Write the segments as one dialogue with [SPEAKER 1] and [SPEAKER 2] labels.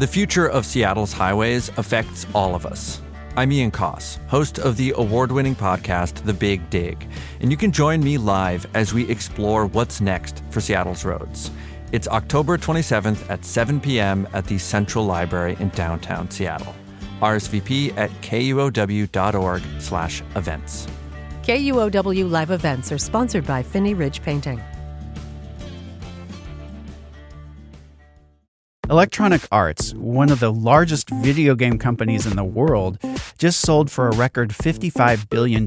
[SPEAKER 1] The future of Seattle's highways affects all of us. I'm Ian Koss, host of the award-winning podcast, The Big Dig, and you can join me live as we explore what's next for Seattle's roads. It's October 27th at 7 p.m. at the Central Library in downtown Seattle. RSVP at kuow.org/events.
[SPEAKER 2] KUOW live events are sponsored by Finney Ridge Painting.
[SPEAKER 3] Electronic Arts, one of the largest video game companies in the world, just sold for a record $55 billion.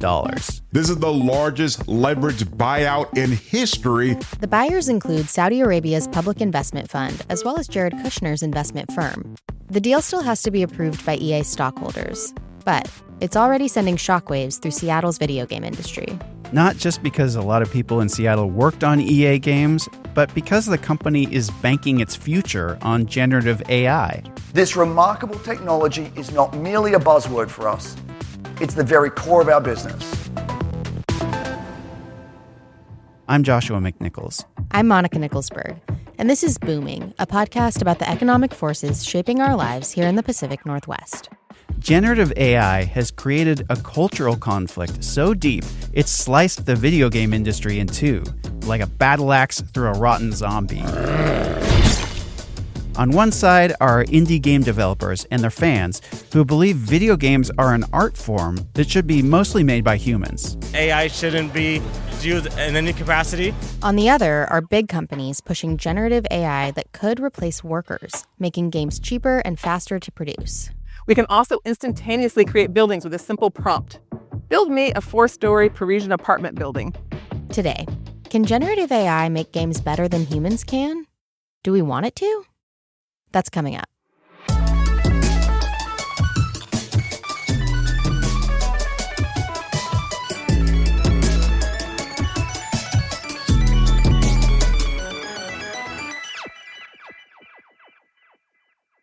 [SPEAKER 4] This is the largest leveraged buyout in history.
[SPEAKER 5] The buyers include Saudi Arabia's public investment fund, as well as Jared Kushner's investment firm. The deal still has to be approved by EA stockholders, but it's already sending shockwaves through Seattle's video game industry.
[SPEAKER 3] Not just because a lot of people in Seattle worked on EA games, but because the company is banking its future on generative AI.
[SPEAKER 6] This remarkable technology is not merely a buzzword for us. It's the very core of our business.
[SPEAKER 3] I'm Joshua McNichols.
[SPEAKER 5] I'm Monica Nicholsberg, and this is Booming, a podcast about the economic forces shaping our lives here in the Pacific Northwest.
[SPEAKER 3] Generative AI has created a cultural conflict so deep it's sliced the video game industry in two, like a battle axe through a rotten zombie. On one side are indie game developers and their fans who believe video games are an art form that should be mostly made by humans.
[SPEAKER 7] AI shouldn't be used in any capacity.
[SPEAKER 5] On the other are big companies pushing generative AI that could replace workers, making games cheaper and faster to produce.
[SPEAKER 8] We can also instantaneously create buildings with a simple prompt. Build me a 4-story Parisian apartment building.
[SPEAKER 5] Today, can generative AI make games better than humans can? Do we want it to? That's coming up.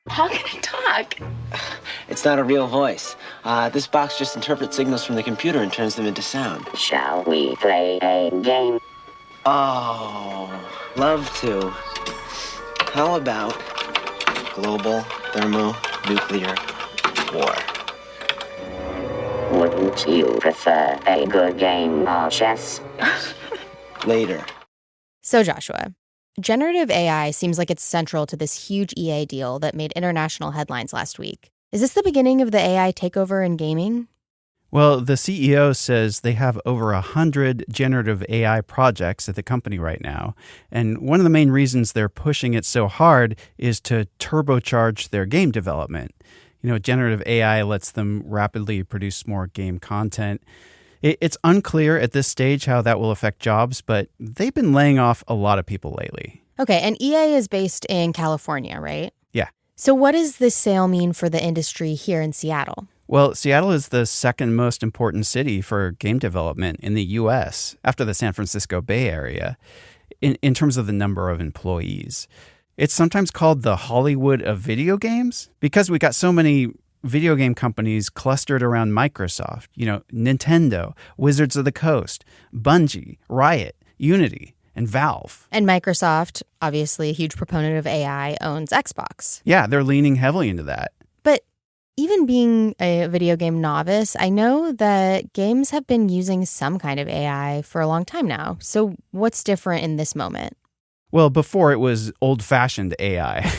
[SPEAKER 9] How can it talk?
[SPEAKER 10] It's not a real voice. This box just interprets signals from the computer and turns them into sound.
[SPEAKER 9] Shall we play a game?
[SPEAKER 10] Oh, love to. How about global thermonuclear war?
[SPEAKER 9] Wouldn't you prefer a good game of chess?
[SPEAKER 10] Later.
[SPEAKER 5] So Joshua, generative AI seems like it's central to this huge EA deal that made international headlines last week. Is this the beginning of the AI takeover in gaming?
[SPEAKER 3] Well, the CEO says they have over 100 generative AI projects at the company right now. And one of the main reasons they're pushing it so hard is to turbocharge their game development. You know, generative AI lets them rapidly produce more game content. It's unclear at this stage how that will affect jobs, but they've been laying off a lot of people lately.
[SPEAKER 5] Okay, and EA is based in California, right?
[SPEAKER 3] Yeah.
[SPEAKER 5] So what does this sale mean for the industry here in Seattle?
[SPEAKER 3] Well, Seattle is the second most important city for game development in the U.S. after the San Francisco Bay Area in terms of the number of employees. It's sometimes called the Hollywood of video games because we got so many video game companies clustered around Microsoft, you know, Nintendo, Wizards of the Coast, Bungie, Riot, Unity, and Valve.
[SPEAKER 5] And Microsoft, obviously a huge proponent of AI, owns Xbox.
[SPEAKER 3] Yeah, they're leaning heavily into that.
[SPEAKER 5] But even being a video game novice, I know that games have been using some kind of AI for a long time now. So what's different in this moment?
[SPEAKER 3] Well, before it was old-fashioned AI.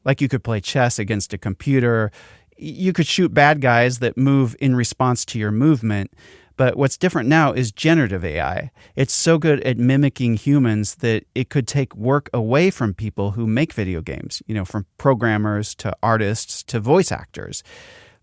[SPEAKER 3] Like you could play chess against a computer. You could shoot bad guys that move in response to your movement. But what's different now is generative AI. It's so good at mimicking humans that it could take work away from people who make video games, you know, from programmers to artists to voice actors.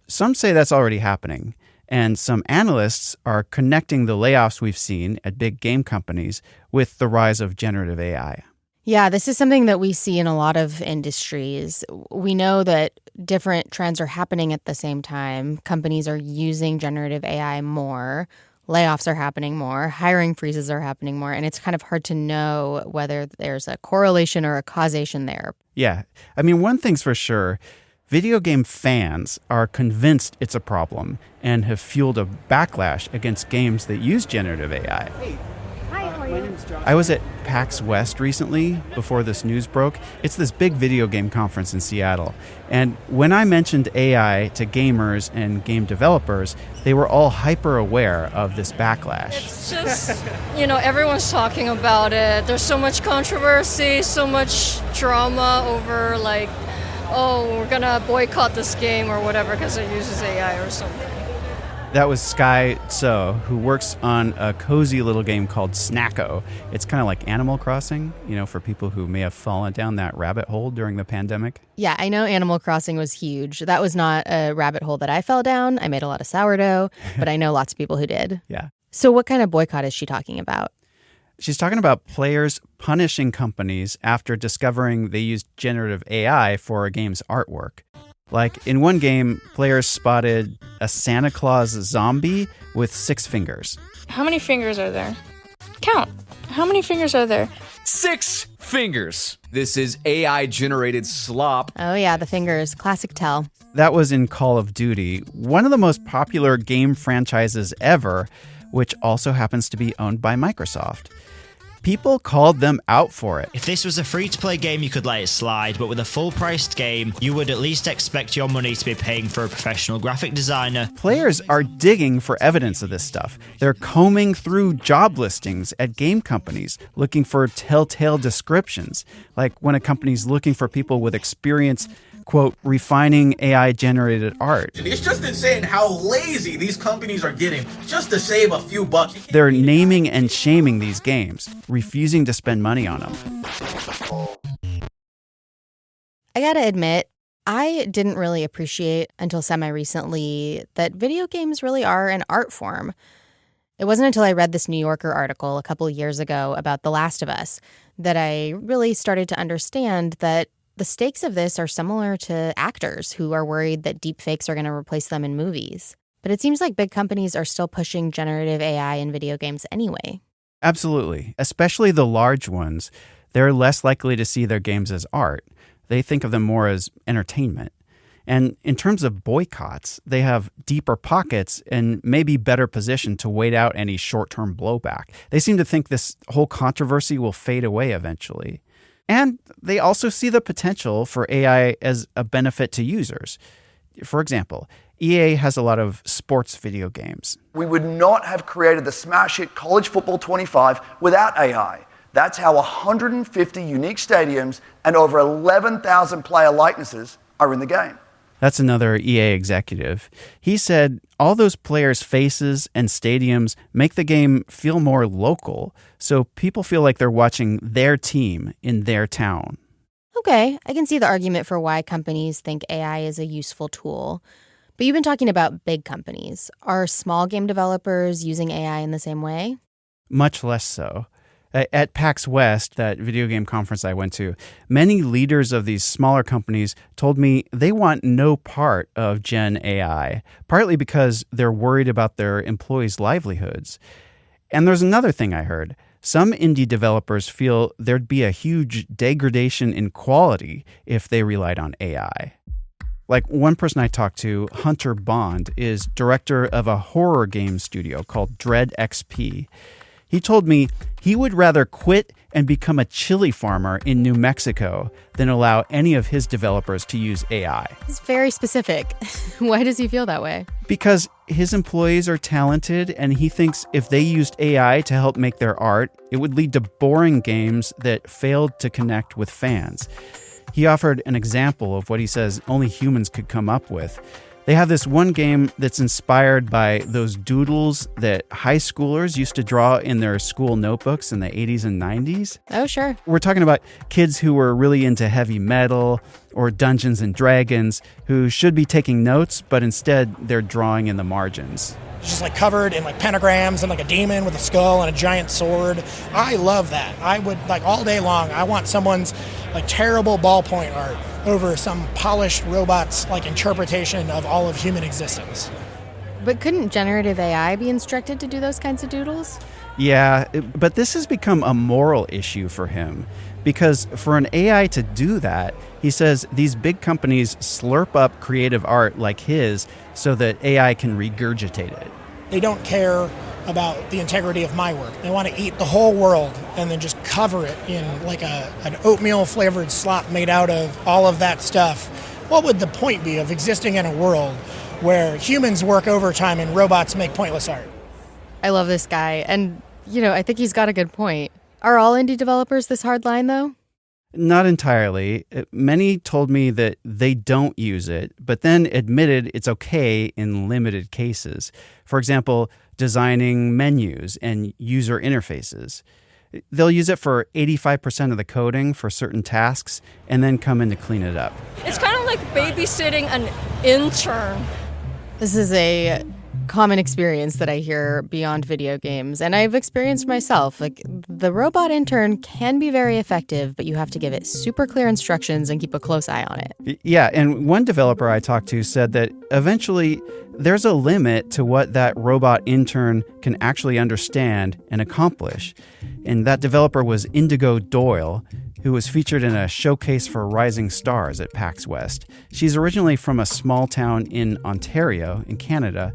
[SPEAKER 3] Some say that's already happening. And some analysts are connecting the layoffs we've seen at big game companies with the rise of generative AI.
[SPEAKER 5] Yeah, this is something that we see in a lot of industries. We know that different trends are happening at the same time. Companies are using generative AI more. Layoffs are happening more. Hiring freezes are happening more. And it's kind of hard to know whether there's a correlation or a causation there.
[SPEAKER 3] Yeah. I mean, one thing's for sure. Video game fans are convinced it's a problem and have fueled a backlash against games that use generative AI.
[SPEAKER 11] Hey. Hi, how are you?
[SPEAKER 3] I was at PAX West recently before this news broke. It's this big video game conference in Seattle. And when I mentioned AI to gamers and game developers, they were all hyper aware of this backlash.
[SPEAKER 11] It's just, everyone's talking about it. There's so much controversy, so much drama over we're going to boycott this game or whatever because it uses AI or something.
[SPEAKER 3] That was Sky So, who works on a cozy little game called Snacko. It's kind of like Animal Crossing, for people who may have fallen down that rabbit hole during the pandemic.
[SPEAKER 5] Yeah, I know Animal Crossing was huge. That was not a rabbit hole that I fell down. I made a lot of sourdough, but I know lots of people who did.
[SPEAKER 3] Yeah.
[SPEAKER 5] So what kind of boycott is she talking about?
[SPEAKER 3] She's talking about players punishing companies after discovering they used generative AI for a game's artwork. Like in one game, players spotted a Santa Claus zombie with 6 fingers.
[SPEAKER 12] How many fingers are there? Count. How many fingers are there?
[SPEAKER 13] 6 fingers. This is AI-generated slop.
[SPEAKER 5] Oh yeah, the fingers. Classic tell.
[SPEAKER 3] That was in Call of Duty, one of the most popular game franchises ever, which also happens to be owned by Microsoft. People called them out for it.
[SPEAKER 14] If this was a free-to-play game, you could let it slide, but with a full-priced game, you would at least expect your money to be paying for a professional graphic designer.
[SPEAKER 3] Players are digging for evidence of this stuff. They're combing through job listings at game companies, looking for telltale descriptions, like when a company's looking for people with experience, quote, refining AI-generated art.
[SPEAKER 15] It's just insane how lazy these companies are getting just to save a few bucks.
[SPEAKER 3] They're naming and shaming these games, refusing to spend money on them.
[SPEAKER 5] I gotta admit, I didn't really appreciate until semi-recently that video games really are an art form. It wasn't until I read this New Yorker article a couple of years ago about The Last of Us that I really started to understand that the stakes of this are similar to actors who are worried that deepfakes are going to replace them in movies. But it seems like big companies are still pushing generative AI in video games anyway.
[SPEAKER 3] Absolutely. Especially the large ones. They're less likely to see their games as art. They think of them more as entertainment. And in terms of boycotts, they have deeper pockets and may be better positioned to wait out any short-term blowback. They seem to think this whole controversy will fade away eventually. And they also see the potential for AI as a benefit to users. For example, EA has a lot of sports video games.
[SPEAKER 6] We would not have created the smash hit College Football 25 without AI. That's how 150 unique stadiums and over 11,000 player likenesses are in the game.
[SPEAKER 3] That's another EA executive. He said all those players' faces and stadiums make the game feel more local, so people feel like they're watching their team in their town.
[SPEAKER 5] Okay, I can see the argument for why companies think AI is a useful tool. But you've been talking about big companies. Are small game developers using AI in the same way?
[SPEAKER 3] Much less so. At PAX West, that video game conference I went to, many leaders of these smaller companies told me they want no part of Gen AI, partly because they're worried about their employees' livelihoods. And there's another thing I heard. Some indie developers feel there'd be a huge degradation in quality if they relied on AI. Like one person I talked to, Hunter Bond, is director of a horror game studio called Dread XP. He told me he would rather quit and become a chili farmer in New Mexico than allow any of his developers to use AI.
[SPEAKER 5] It's very specific. Why does he feel that way?
[SPEAKER 3] Because his employees are talented, and he thinks if they used AI to help make their art, it would lead to boring games that failed to connect with fans. He offered an example of what he says only humans could come up with. They have this one game that's inspired by those doodles that high schoolers used to draw in their school notebooks in the 80s and 90s.
[SPEAKER 5] Oh, sure.
[SPEAKER 3] We're talking about kids who were really into heavy metal or Dungeons and Dragons who should be taking notes, but instead they're drawing in the margins.
[SPEAKER 16] It's just like covered in like pentagrams and like a demon with a skull and a giant sword. I love that. I would like all day long. I want someone's like terrible ballpoint art over some polished robot's like interpretation of all of human existence.
[SPEAKER 5] But couldn't generative AI be instructed to do those kinds of doodles?
[SPEAKER 3] Yeah, but this has become a moral issue for him. Because for an AI to do that, he says these big companies slurp up creative art like his so that AI can regurgitate it.
[SPEAKER 16] They don't care about the integrity of my work. They want to eat the whole world and then just cover it in like an oatmeal flavored slop made out of all of that stuff. What would the point be of existing in a world where humans work overtime and robots make pointless art?
[SPEAKER 5] I love this guy. And, I think he's got a good point. Are all indie developers this hardline, though?
[SPEAKER 3] Not entirely. Many told me that they don't use it, but then admitted it's okay in limited cases. For example, designing menus and user interfaces. They'll use it for 85% of the coding for certain tasks and then come in to clean it up.
[SPEAKER 11] It's kind of like babysitting an intern.
[SPEAKER 5] This is a common experience that I hear beyond video games, and I've experienced myself. Like, the robot intern can be very effective, but you have to give it super clear instructions and keep a close eye on it.
[SPEAKER 3] Yeah, and one developer I talked to said that eventually there's a limit to what that robot intern can actually understand and accomplish. And that developer was Indigo Doyle, who was featured in a showcase for rising stars at PAX West. She's originally from a small town in Ontario, in Canada,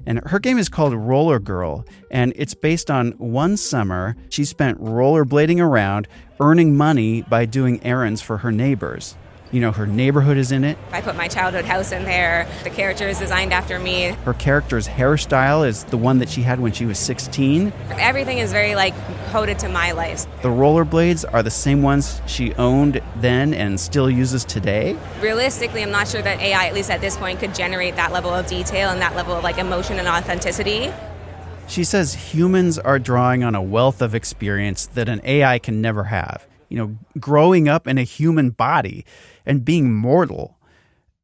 [SPEAKER 3] and her game is called Roller Girl, and it's based on one summer she spent rollerblading around, earning money by doing errands for her neighbors. Her neighborhood is in it.
[SPEAKER 17] I put my childhood house in there. The character is designed after me.
[SPEAKER 3] Her character's hairstyle is the one that she had when she was 16.
[SPEAKER 17] Everything is very, coded to my life.
[SPEAKER 3] The rollerblades are the same ones she owned then and still uses today.
[SPEAKER 17] Realistically, I'm not sure that AI, at least at this point, could generate that level of detail and that level of, emotion and authenticity.
[SPEAKER 3] She says humans are drawing on a wealth of experience that an AI can never have. Growing up in a human body and being mortal.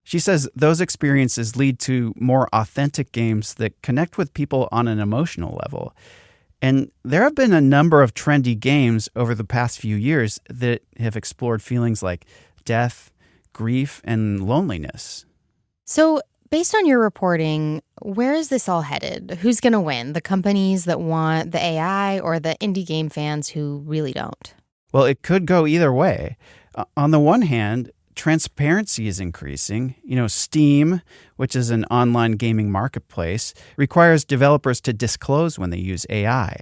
[SPEAKER 3] She says those experiences lead to more authentic games that connect with people on an emotional level. And there have been a number of trendy games over the past few years that have explored feelings like death, grief, and loneliness.
[SPEAKER 5] So, based on your reporting, where is this all headed? Who's going to win? The companies that want the AI or the indie game fans who really don't?
[SPEAKER 3] Well, it could go either way. On the one hand, transparency is increasing. Steam, which is an online gaming marketplace, requires developers to disclose when they use AI.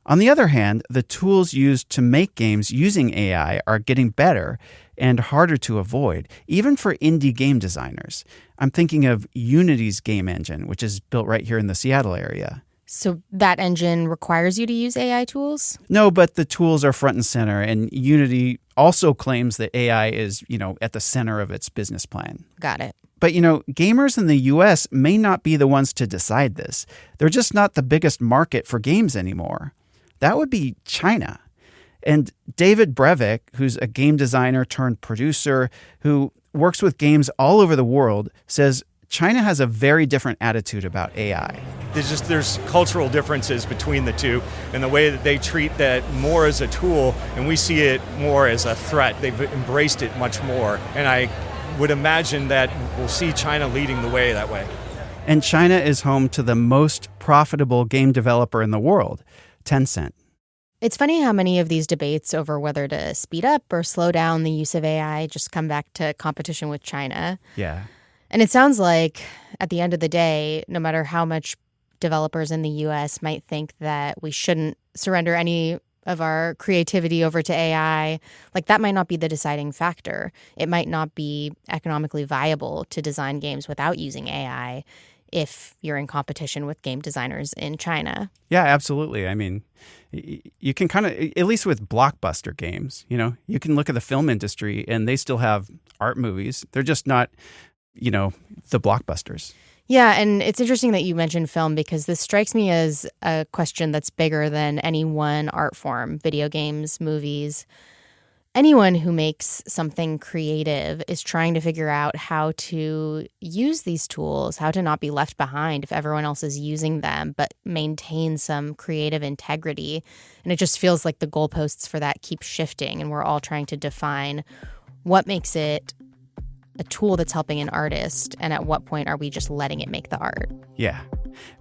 [SPEAKER 3] On the other hand, the tools used to make games using AI are getting better and harder to avoid, even for indie game designers. I'm thinking of Unity's game engine, which is built right here in the Seattle area.
[SPEAKER 5] So that engine requires you to use AI tools?
[SPEAKER 3] No, but the tools are front and center, and Unity also claims that AI is, at the center of its business plan.
[SPEAKER 5] Got it.
[SPEAKER 3] But, gamers in the U.S. may not be the ones to decide this. They're just not the biggest market for games anymore. That would be China. And David Brevik, who's a game designer turned producer who works with games all over the world, says China has a very different attitude about AI.
[SPEAKER 18] There's cultural differences between the two and the way that they treat that more as a tool, and we see it more as a threat. They've embraced it much more, and I would imagine that we'll see China leading the way that way.
[SPEAKER 3] And China is home to the most profitable game developer in the world, Tencent.
[SPEAKER 5] It's funny how many of these debates over whether to speed up or slow down the use of AI just come back to competition with China.
[SPEAKER 3] Yeah.
[SPEAKER 5] And it sounds like at the end of the day, no matter how much developers in the U.S. might think that we shouldn't surrender any of our creativity over to AI, that might not be the deciding factor. It might not be economically viable to design games without using AI if you're in competition with game designers in China.
[SPEAKER 3] Yeah, absolutely. I mean, you can kind of, at least with blockbuster games, you can look at the film industry and they still have art movies. They're just not, the blockbusters.
[SPEAKER 5] Yeah, and it's interesting that you mentioned film because this strikes me as a question that's bigger than any one art form, video games, movies. Anyone who makes something creative is trying to figure out how to use these tools, how to not be left behind if everyone else is using them, but maintain some creative integrity. And it just feels like the goalposts for that keep shifting, and we're all trying to define what makes it a tool that's helping an artist, and at what point are we just letting it make the art?
[SPEAKER 3] Yeah,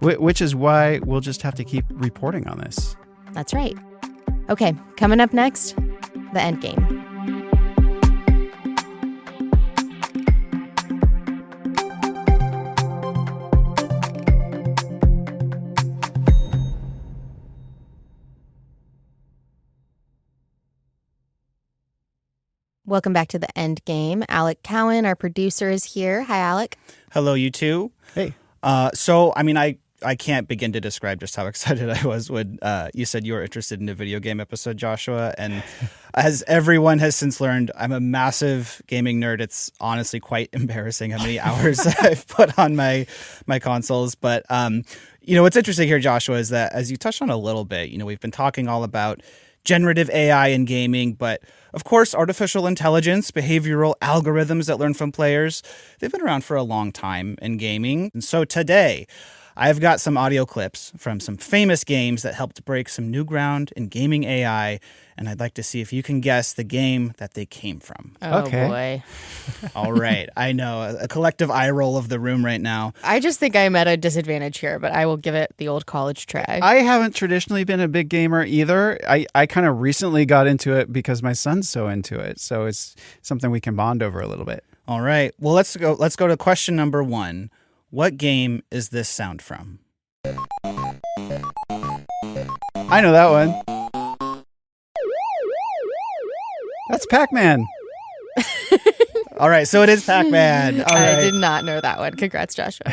[SPEAKER 3] which is why we'll just have to keep reporting on this.
[SPEAKER 5] That's right. Okay, coming up next, the end game. Welcome back to The End Game. Alec Cowan, our producer, is here. Hi, Alec.
[SPEAKER 3] Hello, you two.
[SPEAKER 4] Hey.
[SPEAKER 3] I can't begin to describe just how excited I was when you said you were interested in a video game episode, Joshua. And as everyone has since learned, I'm a massive gaming nerd. It's honestly quite embarrassing how many hours I've put on my consoles. But, what's interesting here, Joshua, is that as you touched on a little bit, we've been talking all about generative AI in gaming, but of course, artificial intelligence, behavioral algorithms that learn from players, they've been around for a long time in gaming. And so today, I've got some audio clips from some famous games that helped break some new ground in gaming AI, and I'd like to see if you can guess the game that they came from.
[SPEAKER 5] Oh, boy.
[SPEAKER 3] All right. I know, a collective eye roll of the room right now.
[SPEAKER 5] I just think I'm at a disadvantage here, but I will give it the old college try.
[SPEAKER 3] I haven't traditionally been a big gamer either. I kind of recently got into it because my son's so into it, so it's something we can bond over a little bit. All right. Well, let's go to question number 1. What game is this sound from? I know that one. That's Pac-Man. All right, so it is Pac-Man. All right.
[SPEAKER 5] I did not know that one. Congrats, Joshua.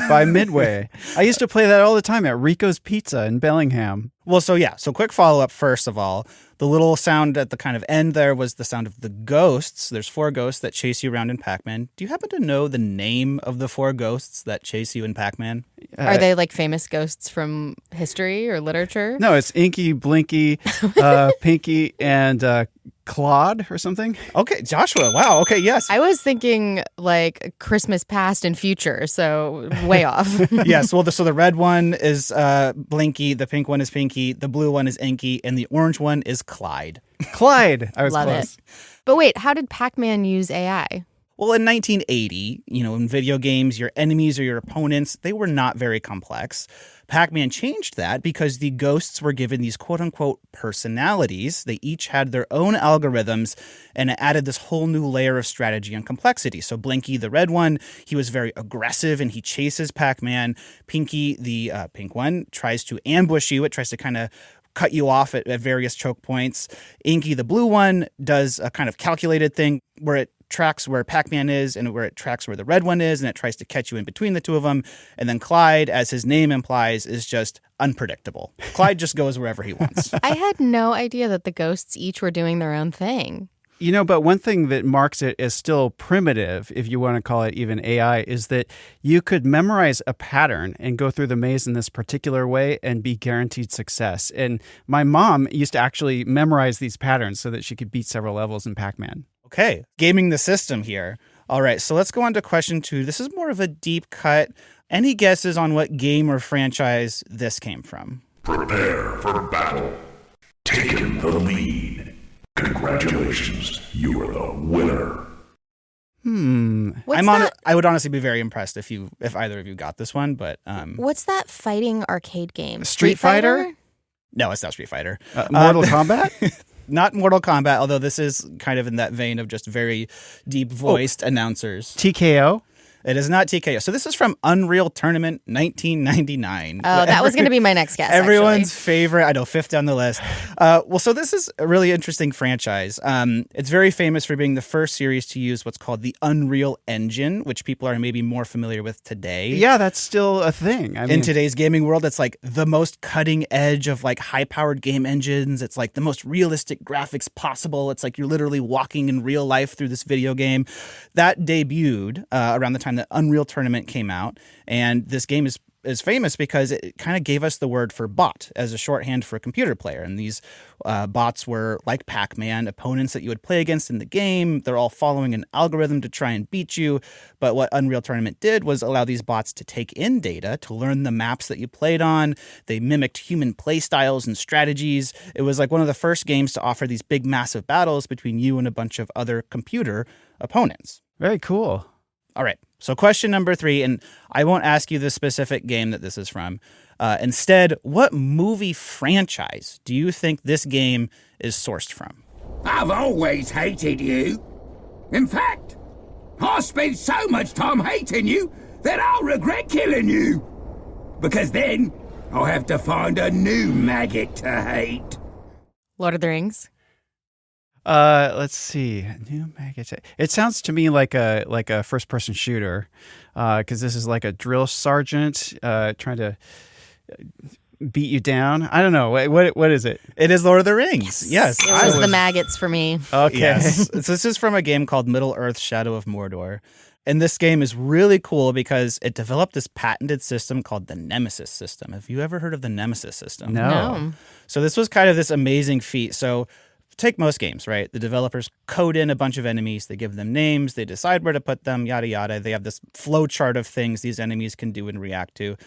[SPEAKER 3] By Midway. I used to play that all the time at Rico's Pizza in Bellingham. Well, so quick follow-up first of all. The little sound at the kind of end there was the sound of the ghosts. There's 4 ghosts that chase you around in Pac-Man. Do you happen to know the name of the 4 ghosts that chase you in Pac-Man?
[SPEAKER 5] Are they like famous ghosts from history or literature?
[SPEAKER 3] No, it's Inky, Blinky, Pinky, and Claude or something. Okay, Joshua. Wow. Okay, yes.
[SPEAKER 5] I was thinking like Christmas past and future, so way off.
[SPEAKER 3] Yes. Well, so the red one is Blinky, the pink one is Pinky, the blue one is Inky, and the orange one is Clyde. Clyde. I was
[SPEAKER 5] Love
[SPEAKER 3] close.
[SPEAKER 5] It. But wait, how did Pac-Man use AI?
[SPEAKER 3] Well, in 1980, in video games, your enemies or your opponents, they were not very complex. Pac-Man changed that because the ghosts were given these quote-unquote personalities. They each had their own algorithms, and it added this whole new layer of strategy and complexity. So Blinky, the red one, he was very aggressive, and he chases Pac-Man. Pinky, the pink one, tries to ambush you. It tries to kind of cut you off at various choke points. Inky, the blue one, does a kind of calculated thing where it tracks where Pac-Man is and where it tracks where the red one is, and it tries to catch you in between the two of them. And then Clyde, as his name implies, is just unpredictable. Clyde just goes wherever he wants.
[SPEAKER 5] I had no idea that the ghosts each were doing their own thing.
[SPEAKER 3] But one thing that marks it as still primitive, if you want to call it even AI, is that you could memorize a pattern and go through the maze in this particular way and be guaranteed success. And my mom used to actually memorize these patterns so that she could beat several levels in Pac-Man. Okay, gaming the system here. All right, so let's go on to question 2. This is more of a deep cut. Any guesses on what game or franchise this came from?
[SPEAKER 19] Prepare for battle. Taking the lead. Congratulations, you are the winner.
[SPEAKER 3] I would honestly be very impressed if either of you got this one, but
[SPEAKER 5] what's that fighting arcade game?
[SPEAKER 3] Street Fighter? No, it's not Street Fighter. Mortal Kombat? Not Mortal Kombat, although this is kind of in that vein of just very deep-voiced announcers. TKO? It is not TKO. So this is from Unreal Tournament 1999.
[SPEAKER 5] Oh, that was going to be my next guess.
[SPEAKER 3] Everyone's favorite. I know, 5th down the list. So this is a really interesting franchise. It's very famous for being the first series to use what's called the Unreal Engine, which people are maybe more familiar with today. Yeah, that's still a thing. In today's gaming world, it's like the most cutting edge of like high-powered game engines. It's like the most realistic graphics possible. It's like you're literally walking in real life through this video game. That debuted around the time that Unreal Tournament came out, and this game is famous because it kind of gave us the word for bot as a shorthand for a computer player. And these bots were like Pac-Man, opponents that you would play against in the game. They're all following an algorithm to try and beat you. But what Unreal Tournament did was allow these bots to take in data, to learn the maps that you played on. They mimicked human play styles and strategies. It was like one of the first games to offer these big, massive battles between you and a bunch of other computer opponents. Very cool. All right. So question number 3, and I won't ask you the specific game that this is from. Instead, what movie franchise do you think this game is sourced from?
[SPEAKER 20] I've always hated you. In fact, I spent so much time hating you that I'll regret killing you. Because then I'll have to find a new maggot to hate.
[SPEAKER 5] Lord of the Rings?
[SPEAKER 3] Let's see. New maggots. It sounds to me like a first-person shooter, because this is like a drill sergeant trying to beat you down. I don't know. What is it?
[SPEAKER 21] It is Lord of the Rings. Yes.
[SPEAKER 5] It was the maggots for me.
[SPEAKER 3] Okay.
[SPEAKER 21] Yes. So this is from a game called Middle-earth: Shadow of Mordor. And this game is really cool because it developed this patented system called the Nemesis system. Have you ever heard of the Nemesis system?
[SPEAKER 3] No.
[SPEAKER 21] So this was kind of this amazing feat. So take most games, right? The developers code in a bunch of enemies. They give them names. They decide where to put them, yada, yada. They have this flow chart of things these enemies can do and react to.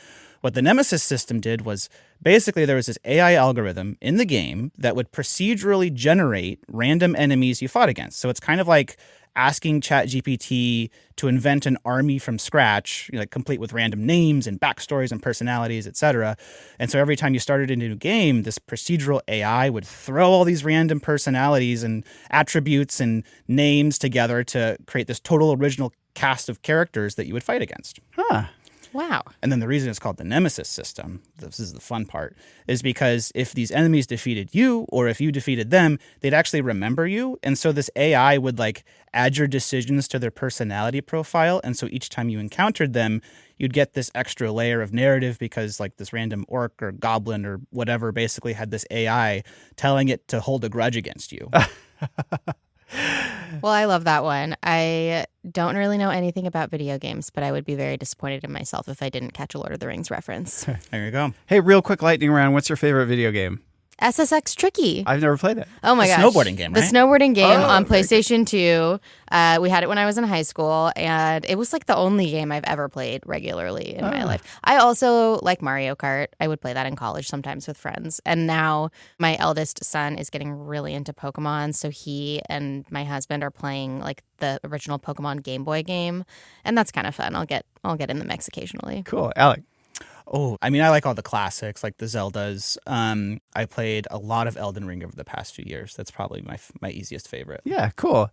[SPEAKER 21] What the Nemesis system did was basically there was this AI algorithm in the game that would procedurally generate random enemies you fought against. So it's kind of like asking ChatGPT to invent an army from scratch, like complete with random names and backstories and personalities, etc. And so every time you started a new game, this procedural AI would throw all these random personalities and attributes and names together to create this total original cast of characters that you would fight against.
[SPEAKER 3] Huh.
[SPEAKER 5] Wow.
[SPEAKER 21] And then the reason it's called the Nemesis system, this is the fun part, is because if these enemies defeated you or if you defeated them, they'd actually remember you. And so this AI would like add your decisions to their personality profile. And so each time you encountered them, you'd get this extra layer of narrative because like this random orc or goblin or whatever basically had this AI telling it to hold a grudge against you.
[SPEAKER 5] Well, I love that one. I don't really know anything about video games, but I would be very disappointed in myself if I didn't catch a Lord of the Rings reference.
[SPEAKER 21] There you go.
[SPEAKER 3] Hey, real quick lightning round. What's your favorite video game?
[SPEAKER 5] SSX Tricky.
[SPEAKER 3] I've never played it.
[SPEAKER 5] Oh my
[SPEAKER 21] The
[SPEAKER 5] gosh.
[SPEAKER 21] snowboarding game, right?
[SPEAKER 5] The snowboarding game on
[SPEAKER 3] very
[SPEAKER 5] PlayStation 2. We had it when I was in high school, and it was like the only game I've ever played regularly in my life. I also like Mario Kart. I would play that in college sometimes with friends. And now my eldest son is getting really into Pokemon, so he and my husband are playing like the original Pokemon Game Boy game, and that's kind of fun. I'll get in the mix occasionally.
[SPEAKER 3] Cool. Alec.
[SPEAKER 21] Oh, I mean, I like all the classics, like the Zeldas. I played a lot of Elden Ring over the past few years. That's probably my easiest favorite.
[SPEAKER 3] Yeah, cool.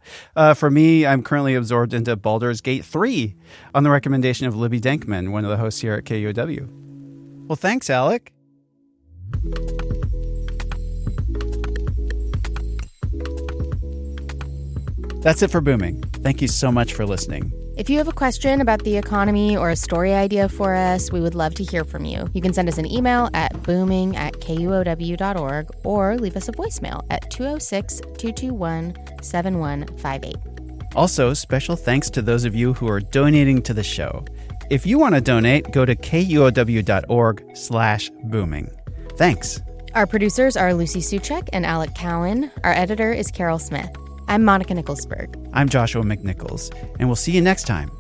[SPEAKER 3] For me, I'm currently absorbed into Baldur's Gate 3 on the recommendation of Libby Denkman, one of the hosts here at KUOW.
[SPEAKER 21] Well, thanks, Alec.
[SPEAKER 3] That's it for Booming. Thank you so much for listening.
[SPEAKER 5] If you have a question about the economy or a story idea for us, we would love to hear from you. You can send us an email at booming@kuow.org or leave us a voicemail at 206-221-7158.
[SPEAKER 3] Also, special thanks to those of you who are donating to the show. If you want to donate, go to kuow.org/booming. Thanks.
[SPEAKER 5] Our producers are Lucy Suchek and Alec Cowan. Our editor is Carol Smith. I'm Monica Nicholsberg.
[SPEAKER 3] I'm Joshua McNichols, and we'll see you next time